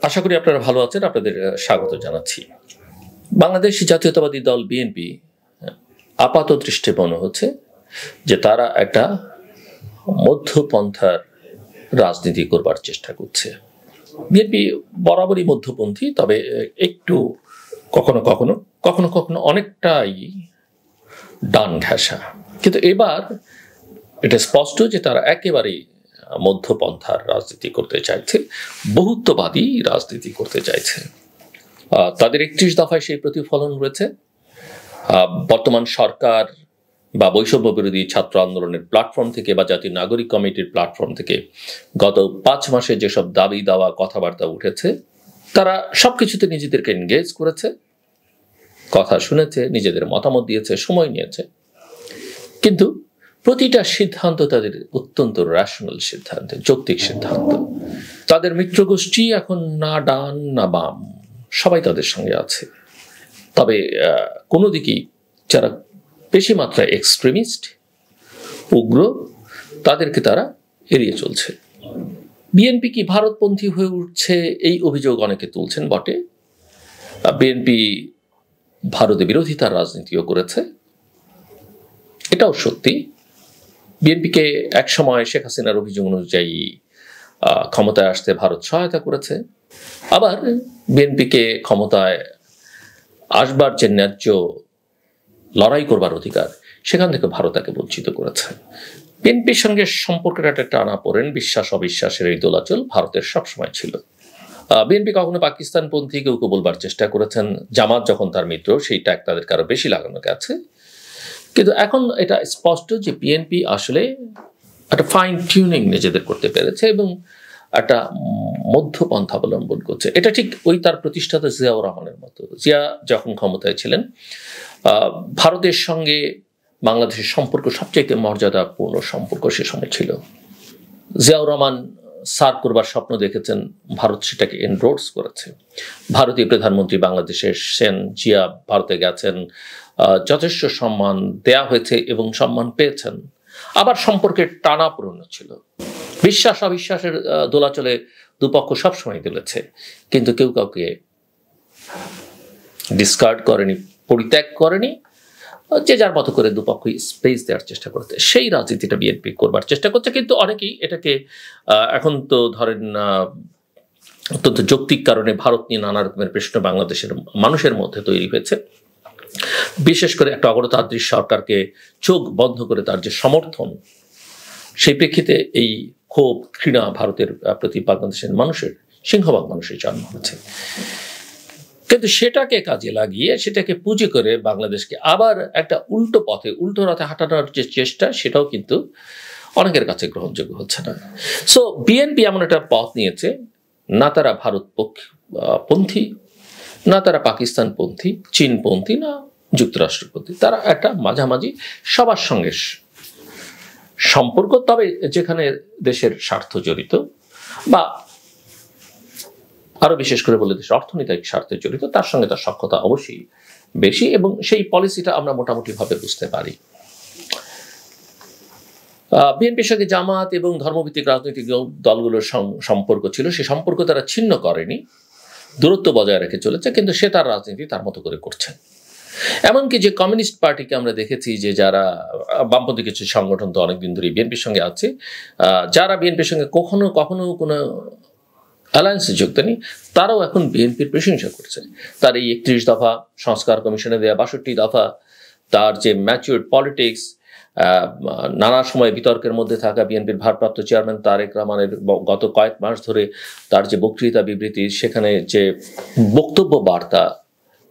আশা করি আপনারা ভালো আছেন। আপনাদের স্বাগত জানাচ্ছি। বাংলাদেশ জাতীয়তাবাদী দল বিএনপি আপাত দৃষ্টে মনে হচ্ছে যে তারা একটা মধ্যপন্থার রাজনীতি করবার চেষ্টা করছে। বিএনপি বরাবরই মধ্যপন্থী, তবে একটু কখনো কখনো কখনো কখনো অনেকটাই ডান ঘেঁষা। কিন্তু এবার এটা স্পষ্ট যে তারা একেবারেই মধ্যপন্থার রাজনীতি করতে চাইছে, বহুত্ববাদী রাজনীতি করতে চাইছে। তাদের 31 দফায় সেই প্রতিফলন রয়েছে। বর্তমান সরকার বা বৈষম্য বিরোধী ছাত্র আন্দোলনের প্ল্যাটফর্ম থেকে বা জাতীয় নাগরিক কমিটির প্ল্যাটফর্ম থেকে গত 5 মাসে যেসব দাবি দাওয়া কথাবার্তা উঠেছে, তারা সবকিছুতে নিজেদেরকে এনগেজ করেছে, কথা শুনেছে, নিজেদের মতামত দিয়েছে, সময় নিয়েছে। কিন্তু প্রতিটা সিদ্ধান্ত তাদের অত্যন্ত রেশনাল সিদ্ধান্ত, যৌক্তিক সিদ্ধান্ত। তাদের মিত্রগোষ্ঠী এখন না ডান না বাম, সবাই তাদের সঙ্গে আছে। তবে কোনো দিকেই যারা বেশি মাত্রায় এক্সট্রিমিস্ট, উগ্র, তাদেরকে তারা এড়িয়ে চলছে। বিএনপি কি ভারতপন্থী হয়ে উঠছে, এই অভিযোগ অনেকে তুলছেন বটে। বিএনপি ভারতে বিরোধিতার রাজনীতিও করেছে, এটাও সত্যি। বিএনপিকে একসময় শেখ হাসিনার অভিযোগ অনুযায়ী ক্ষমতায় আসতে ভারত সহায়তা করেছে। আবার বিএনপিকে ক্ষমতায় আসবার যে ন্যায্য লড়াই করবার অধিকার, সেখান থেকে ভারত তাকে বঞ্চিত করেছে। বিএনপির সঙ্গে সম্পর্কের একটা টানাপোড়েন, বিশ্বাস অবিশ্বাসের এই দোলাচল ভারতের সবসময় ছিল। বিএনপি কখনো পাকিস্তানপন্থী কেউ বলবার চেষ্টা করেছেন, জামাত যখন তার মিত্র সেই ট্যাগ তাদেরকে আরো বেশি লাগানো গেছে। কিন্তু এখন এটা স্পষ্ট যে বিএনপি আসলে একটা ফাইন টিউনিং নিজেদের করতে পেরেছে এবং একটা মধ্যপন্থা অবলম্বন করছে। এটা ঠিক ওই তার প্রতিষ্ঠাতা জিয়াউর রহমানের মতো। জিয়া যখন ক্ষমতায় ছিলেন, ভারতের সঙ্গে বাংলাদেশের সম্পর্ক সবচাইতে মর্যাদাপূর্ণ সম্পর্ক সে সময় ছিল। জিয়াউর রহমান সার্ক করবার স্বপ্ন দেখেছেন, ভারত সেটাকে এনডোর্স করেছে। ভারতীয় প্রধানমন্ত্রী বাংলাদেশে এসেছেন, জিয়া ভারতে গেছেন, যথেষ্ট সম্মান দেয়া হয়েছে এবং সম্মান পেয়েছেন। আবার সম্পর্কের টানাপোড়েন ছিল, বিশ্বাস অবিশ্বাসের দোলাচলে দুপক্ষ সবসময় তুলেছে, কিন্তু কেউ কাউকে ডিসকার্ড করেনি, পরিত্যাগ করেনি। যে যার মতো করে দুপক্ষই স্পেস দেওয়ার চেষ্টা করতে, সেই রাজনীতিটা বিএনপি করবার চেষ্টা করছে। কিন্তু অনেকেই এটাকে এখন তো ধরেন অত্যন্ত যৌক্তিক কারণে ভারত নিয়ে নানা রকমের প্রশ্ন বাংলাদেশের মানুষের মধ্যে তৈরি হয়েছে। বিশেষ করে একটা অগণতান্ত্রিক সরকারকে চোখ বন্ধ করে তার যে সমর্থন, সেই প্রেক্ষিতে এই ক্ষোভ, ঘৃণা ভারতের প্রতি বাংলাদেশের মানুষের, সিংহভাগ মানুষের জন্ম হয়েছে। কিন্তু সেটাকে কাজে লাগিয়ে, সেটাকে পুঁজি করে বাংলাদেশকে আবার একটা উল্টো পথে, উল্টো রাতে হাঁটানোর যে চেষ্টা, সেটাও কিন্তু অনেকের কাছে গ্রহণযোগ্য হচ্ছে না। সো বিএনপি এমন একটা পথ নিয়েছে, না তারা ভারতপন্থী, না তারা পাকিস্তানপন্থী, চীনপন্থী, না যুক্তরাষ্ট্রপন্থী। তারা একটা মাঝামাঝি সবার সঙ্গে সম্পর্ক, তবে যেখানে দেশের স্বার্থ জড়িত বা আরো বিশেষ করে বলে দেশের অর্থনৈতিক স্বার্থে জড়িত, তার সঙ্গে তার সখ্যতা অবশ্যই বেশি এবং সেই পলিসিটা আমরা মোটামুটি ভাবে বুঝতে পারি। বিএনপির সঙ্গে জামাত এবং ধর্মভিত্তিক রাজনৈতিক দলগুলোর সম্পর্ক ছিল, সেই সম্পর্ক তারা ছিন্ন করেনি, দূরত্ব বজায় রেখে চলেছে, কিন্তু সে তার রাজনীতি তার মতো করে করছে। এমনকি যে কমিউনিস্ট পার্টিকে আমরা দেখেছি, যে যারা বামপন্থী কিছু সংগঠন তো অনেকদিন ধরে বিএনপির সঙ্গে আছে, যারা বিএনপির সঙ্গে কখনো কখনো কোনো অ্যালায়েন্সে যোগ দেয়নি, তারাও এখন বিএনপির প্রশংসা করছে। তার এই 31 দফা, সংস্কার কমিশনে দেয়া 62 দফা, তার যে ম্যাচিউরড পলিটিক্স, নানা সময় বিতর্কের মধ্যে থাকা বিএনপির ভারপ্রাপ্ত চেয়ারম্যান তারেক রহমানের গত কয়েক মাস ধরে তার যে বক্তৃতা বিবৃতি, সেখানে যে বক্তব্য বার্তা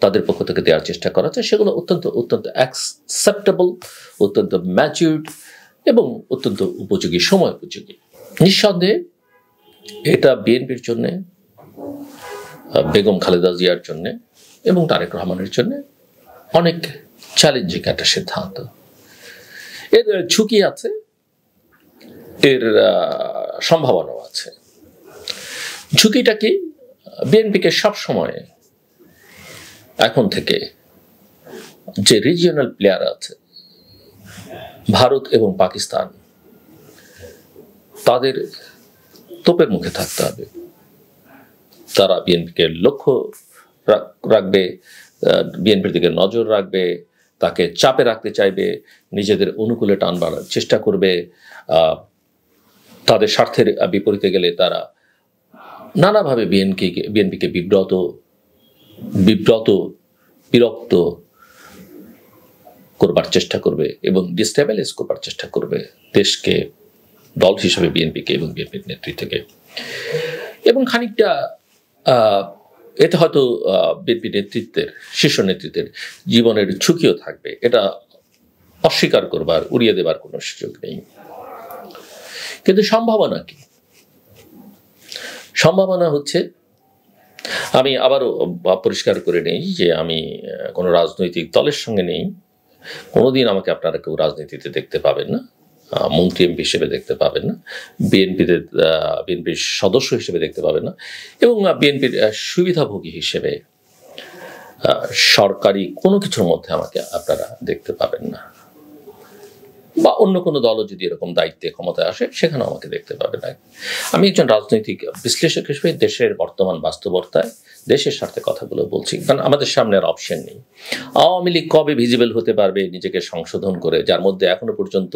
তাদের পক্ষ থেকে দেওয়ার চেষ্টা করা হচ্ছে, সেগুলো অত্যন্ত অত্যন্ত অ্যাকসেপ্টেবল, অত্যন্ত ম্যাচিউরড এবং অত্যন্ত উপযোগী, সময় উপযোগী। নিঃসন্দেহে এটা বিএনপির জন্য, বেগম খালেদা জিয়ার জন্য এবং তারেক রহমানের জন্য অনেক চ্যালেঞ্জিং একটা সিদ্ধান্ত। এর ঝুঁকি আছে, এর সম্ভাবনাও আছে। ঝুঁকিটা কি? বিএনপিকে সবসময় এখন থেকে যে রিজিওনাল প্লেয়ার আছে, ভারত এবং পাকিস্তান, তাদের তোপের মুখে থাকতে হবে। তারা বিএনপিকে লক্ষ্য রাখবে, বিএনপির দিকে নজর রাখবে, তাকে চাপে রাখতে চাইবে, নিজেদের অনুকূলে টানবার চেষ্টা করবে, তাদের স্বার্থের বিপরীতে গেলে তারা নানাভাবে বিএনপিকে বিরক্ত করবার চেষ্টা করবে এবং ডিস্টেবিলাইজ করবার চেষ্টা করবে দেশকে, দল হিসেবে বিএনপিকে এবং বিএনপির নেতৃত্বকে। এবং খানিকটা এতে হয়তো বিএনপি নেতৃত্বের, শীর্ষ নেতৃত্বের জীবনের ঝুঁকিও থাকবে, এটা অস্বীকার করবার, উড়িয়ে দেবার কোনো সুযোগ নেই। কিন্তু সম্ভাবনা কি? সম্ভাবনা হচ্ছে, আমি আবারও পরিষ্কার করে নেই যে আমি কোনো রাজনৈতিক দলের সঙ্গে নেই, কোনোদিন আমাকে আপনারা কেউ রাজনীতিতে দেখতে পাবেন না, মন্ত্রী এমপি হিসেবে দেখতে পাবেন না, বিএনপির সদস্য হিসেবে দেখতে পাবেন না, এবং বিএনপির সুবিধাভোগী হিসেবে সরকারি কোনো কিছুর মধ্যে আমাকে আপনারা দেখতে পাবেন না, বা অন্য কোনো দলও যদি এরকম দায়িত্বে ক্ষমতায় আসে সেখানেও আমাকে দেখতে পাবে না। আমি একজন রাজনৈতিক বিশ্লেষক হিসেবে দেশের বর্তমান বাস্তবতায় দেশের স্বার্থে কথাগুলো বলছি, কারণ আমাদের সামনে আর অপশন নেই। আওয়ামী লীগ কবে ভিজিবল হতে পারবে নিজেকে সংশোধন করে, যার মধ্যে এখনো পর্যন্ত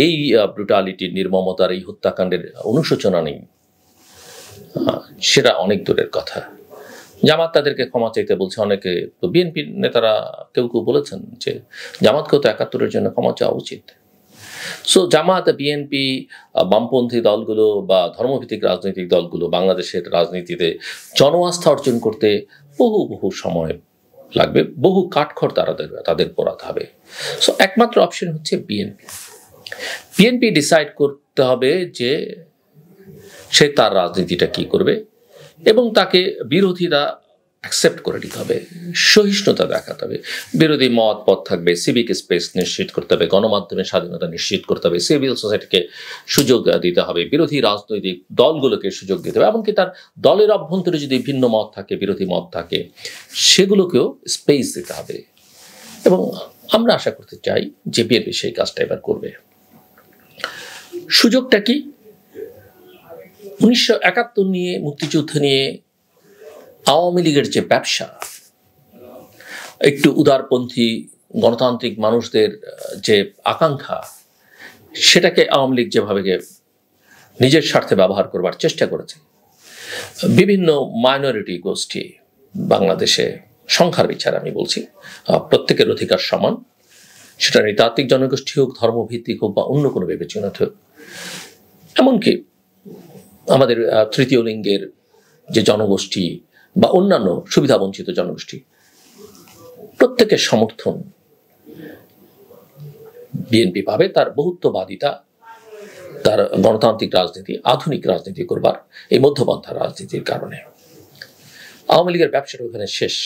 এই ব্রুটালিটির, নির্মমতার, এই হত্যাকাণ্ডের অনুশোচনা নেই, সেটা অনেক দূরের কথা। জামাত তাদেরকে ক্ষমা চাইতে বলছে, অনেকে তো বিএনপির নেতারা কেউ বলেছেন যে জামাতকেও তো ৭১-এর জন্য ক্ষমা চাওয়া উচিত। সো জামাত, বিএনপি, বামপন্থী দলগুলো বা ধর্মভিত্তিক রাজনৈতিক দলগুলো বাংলাদেশের রাজনীতিতে জনআস্থা অর্জন করতে বহু সময় লাগবে, বহু কাঠখড় তাদের পোড়াতে হবে। সো একমাত্র অপশন হচ্ছে বিএনপি ডিসাইড করতে হবে যে সে তার রাজনীতিটা কি করবে, এবং তাকে বিরোধীরা অ্যাকসেপ্ট করে নিতে হবে, সহিষ্ণুতা দেখাতে হবে। বিরোধী মত পথ থাকবে, সিভিক স্পেস নিশ্চিত করতে হবে, গণমাধ্যমের স্বাধীনতা নিশ্চিত করতে হবে, সিভিল সোসাইটিকে সুযোগ দিতে হবে, বিরোধী রাজনৈতিক দলগুলোকে সুযোগ দিতে হবে, এমনকি তার দলের অভ্যন্তরে যদি ভিন্ন মত থাকে, বিরোধী মত থাকে, সেগুলোকেও স্পেস দিতে হবে। এবং আমরা আশা করতে চাই যে বিএনপি সেই কাজটা এবার করবে। সুযোগটা কি? ১৯৭১ নিয়ে, মুক্তিযুদ্ধ নিয়ে আওয়ামী লীগের যে ব্যবসা, একটু উদারপন্থী গণতান্ত্রিক মানুষদের যে আকাঙ্ক্ষা, সেটাকে আওয়ামী লীগ যেভাবে নিজের স্বার্থে ব্যবহার করবার চেষ্টা করেছে, বিভিন্ন মাইনরিটি গোষ্ঠী বাংলাদেশে, সংখ্যার বিচার আমি বলছি, প্রত্যেকের অধিকার সমান, সেটা নৃতাত্ত্বিক জনগোষ্ঠী হোক, ধর্মভিত্তিক হোক, বা অন্য কোনো বিবেচনা হোক, এমনকি আমাদের তৃতীয় লিঙ্গের যে জনগোষ্ঠী বা অন্যান্য সুবিধাবঞ্চিত জনগোষ্ঠী, প্রত্যেকের সমর্থন বিএনপি পাবে। তার বহুত্ববাদিতা, তার গণতান্ত্রিক রাজনীতি, আধুনিক রাজনীতি করবার এই মধ্যপন্থা রাজনীতির কারণে আওয়ামী লীগের ব্যবসাটা ওখানে শেষ।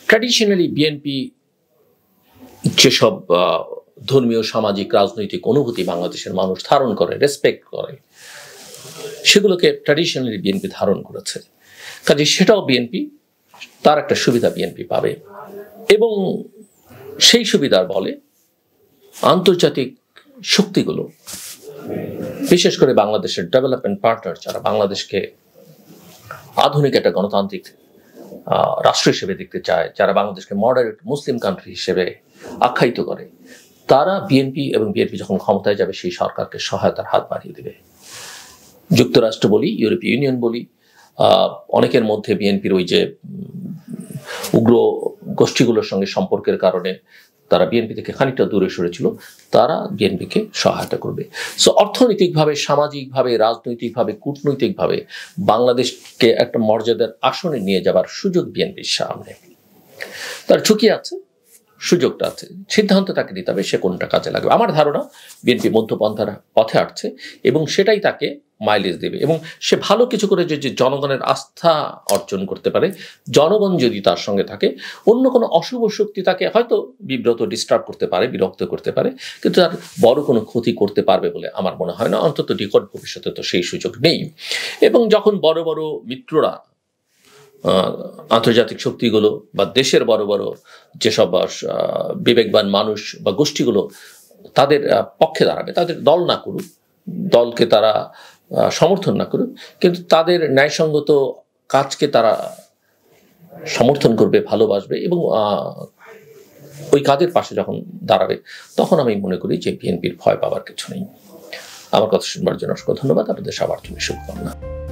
ট্র্যাডিশনালি বিএনপি যেসব ধর্মীয়, সামাজিক, রাজনৈতিক অনুভূতি বাংলাদেশের মানুষ ধারণ করে, রেসপেক্ট করে, সেগুলোকে ট্র্যাডিশনালি বিএনপি ধারণ করেছে, কাজে সেটাও বিএনপি, তার একটা সুবিধা বিএনপি পাবে। এবং সেই সুবিধার বলে আন্তর্জাতিক শক্তিগুলো, বিশেষ করে বাংলাদেশের ডেভেলপমেন্ট পার্টনার, যারা বাংলাদেশকে আধুনিক একটা গণতান্ত্রিক রাষ্ট্র হিসেবে দেখতে চায়, যারা বাংলাদেশকে মডারেট মুসলিম কান্ট্রি হিসেবে আখ্যায়িত করে, তারা বিএনপি এবং বিএনপি যখন ক্ষমতায় যাবে সেই সরকারকে সহায়তার হাত বাড়িয়ে দেবে। যুক্তরাষ্ট্র বলি, ইউরোপীয় ইউনিয়ন বলি, অনেকের মধ্যে বিএনপির ওই যে উগ্র গোষ্ঠীগুলোর সঙ্গে সম্পর্কের কারণে তারা বিএনপি থেকে খানিকটা দূরে সরেছিল, তারা বিএনপিকে সহায়তা করবে। সো অর্থনৈতিকভাবে, সামাজিকভাবে, রাজনৈতিকভাবে, কূটনৈতিকভাবে বাংলাদেশকে একটা মর্যাদার আসনে নিয়ে যাবার সুযোগ বিএনপির সামনে। তার ঝুঁকি আছে, সুযোগটা আছে, সিদ্ধান্ত তাকে নিতে হবে সে কোনটা কাজে লাগবে। আমার ধারণা বিএনপি মধ্যপন্থার পথে হাঁটছে এবং সেটাই তাকে মাইলেজ দেবে। এবং সে ভালো কিছু করে যে জনগণের আস্থা অর্জন করতে পারে, জনগণ যদি তার সঙ্গে থাকে, অন্য কোনো অশুভ শক্তি তাকে হয়তো ডিস্টার্ব করতে পারে, বিরক্ত করতে পারে, কিন্তু তার বড় কোনো ক্ষতি করতে পারবে বলে আমার মনে হয় না, অন্তত নিকট ভবিষ্যতে তো সেই সুযোগ নেই। এবং যখন বড় বড় মিত্ররা, আন্তর্জাতিক শক্তিগুলো বা দেশের বড় বড় যেসব বিবেকবান মানুষ বা গোষ্ঠীগুলো তাদের পক্ষে দাঁড়াবে, তাদের দল না করুক, দলকে তারা সমর্থন না করুক, কিন্তু তাদের ন্যায়সঙ্গত কাজকে তারা সমর্থন করবে, ভালোবাসবে এবং ওই কাজের পাশে যখন দাঁড়াবে, তখন আমি মনে করি যে বিএনপির ভয় পাওয়ার কিছু নেই। আমার কথা শুনবার জন্য অসংখ্য ধন্যবাদ। আপনাদের সবার জন্য শুভকামনা।